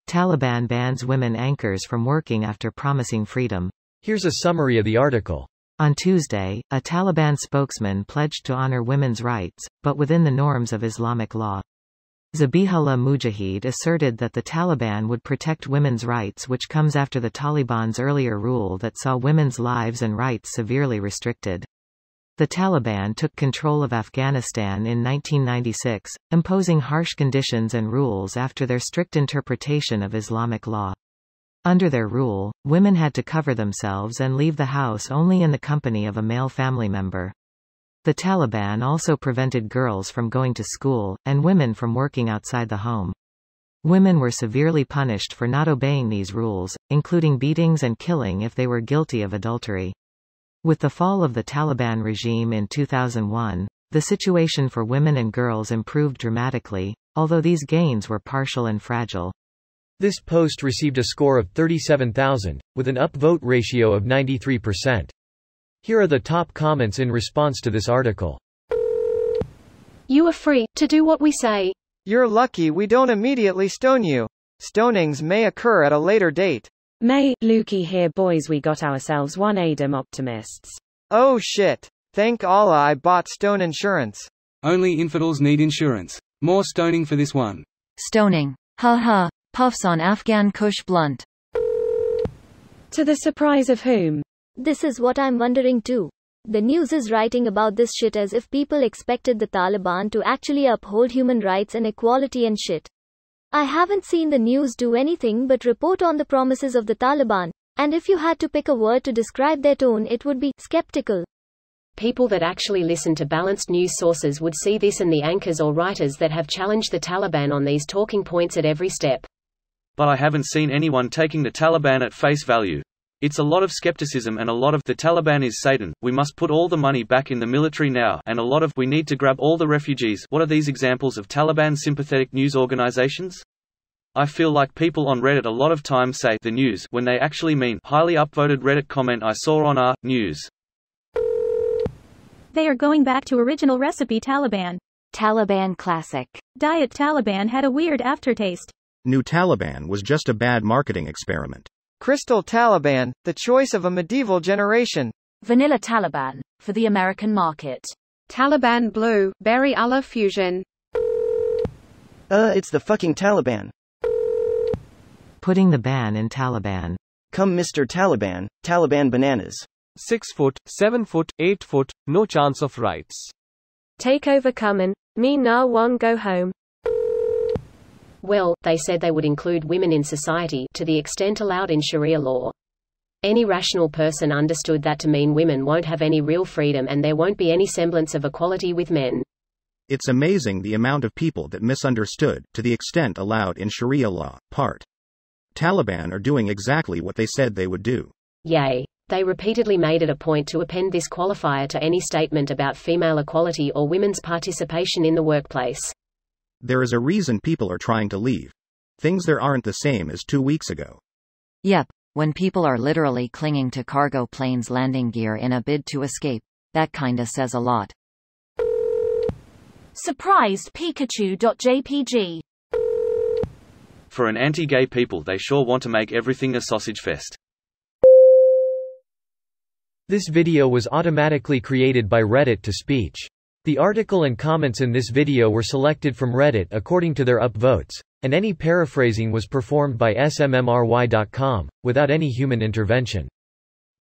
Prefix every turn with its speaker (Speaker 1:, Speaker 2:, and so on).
Speaker 1: Taliban bans women anchors from working after promising freedom.
Speaker 2: Here's a summary of the article.
Speaker 1: On Tuesday, a Taliban spokesman pledged to honor women's rights, but within the norms of Islamic law. Zabihullah Mujahid asserted that the Taliban would protect women's rights, which comes after the Taliban's earlier rule that saw women's lives and rights severely restricted. The Taliban took control of Afghanistan in 1996, imposing harsh conditions and rules after their strict interpretation of Islamic law. Under their rule, women had to cover themselves and leave the house only in the company of a male family member. The Taliban also prevented girls from going to school, and women from working outside the home. Women were severely punished for not obeying these rules, including beatings and killing if they were guilty of adultery. With the fall of the Taliban regime in 2001, the situation for women and girls improved dramatically, although these gains were partial and fragile.
Speaker 2: This post received a score of 37,000, with an upvote ratio of 93%. Here are the top comments in response to this article.
Speaker 3: You are free to do what we say.
Speaker 4: You're lucky we don't immediately stone you. Stonings may occur at a later date.
Speaker 3: May, Lukey here boys, we got ourselves one Adam optimists.
Speaker 4: Oh shit. Thank Allah I bought stone insurance.
Speaker 5: Only infidels need insurance. More stoning for this one.
Speaker 6: Stoning. Ha. Puffs on Afghan Kush blunt.
Speaker 3: To the surprise of whom?
Speaker 7: This is what I'm wondering too. The news is writing about this shit as if people expected the Taliban to actually uphold human rights and equality and shit. I haven't seen the news do anything but report on the promises of the Taliban, and if you had to pick a word to describe their tone, it would be skeptical.
Speaker 3: People that actually listen to balanced news sources would see this, and the anchors or writers that have challenged the Taliban on these talking points at every step.
Speaker 8: But I haven't seen anyone taking the Taliban at face value. It's a lot of skepticism and a lot of "the Taliban is Satan, we must put all the money back in the military now," and a lot of "we need to grab all the refugees." What are these examples of Taliban-sympathetic news organizations? I feel like people on Reddit a lot of times say "the news" when they actually mean highly upvoted Reddit comment I saw on our news.
Speaker 9: They are going back to original recipe Taliban.
Speaker 6: Taliban classic.
Speaker 9: Diet Taliban had a weird aftertaste.
Speaker 10: New Taliban was just a bad marketing experiment.
Speaker 4: Crystal Taliban, the choice of a medieval generation.
Speaker 6: Vanilla Taliban, for the American market.
Speaker 3: Taliban Blue, Berry Allah Fusion.
Speaker 11: It's the fucking Taliban.
Speaker 1: Putting the ban in Taliban.
Speaker 11: Come Mr. Taliban, Taliban bananas.
Speaker 2: 6 foot, 7 foot, 8 foot, no chance of rights.
Speaker 3: Takeover comin', me nah one go home. Well, they said they would include women in society, to the extent allowed in Sharia law. Any rational person understood that to mean women won't have any real freedom and there won't be any semblance of equality with men.
Speaker 10: It's amazing the amount of people that misunderstood, to the extent allowed in Sharia law, part. Taliban are doing exactly what they said they would do.
Speaker 3: Yay. They repeatedly made it a point to append this qualifier to any statement about female equality or women's participation in the workplace.
Speaker 10: There is a reason people are trying to leave. Things there aren't the same as 2 weeks ago.
Speaker 6: Yep, when people are literally clinging to cargo planes' landing gear in a bid to escape, that kinda says a lot.
Speaker 9: Surprised Pikachu.jpg.
Speaker 8: For an anti-gay people, they sure want to make everything a sausage fest.
Speaker 2: This video was automatically created by Reddit to speech. The article and comments in this video were selected from Reddit according to their upvotes, and any paraphrasing was performed by smmry.com, without any human intervention.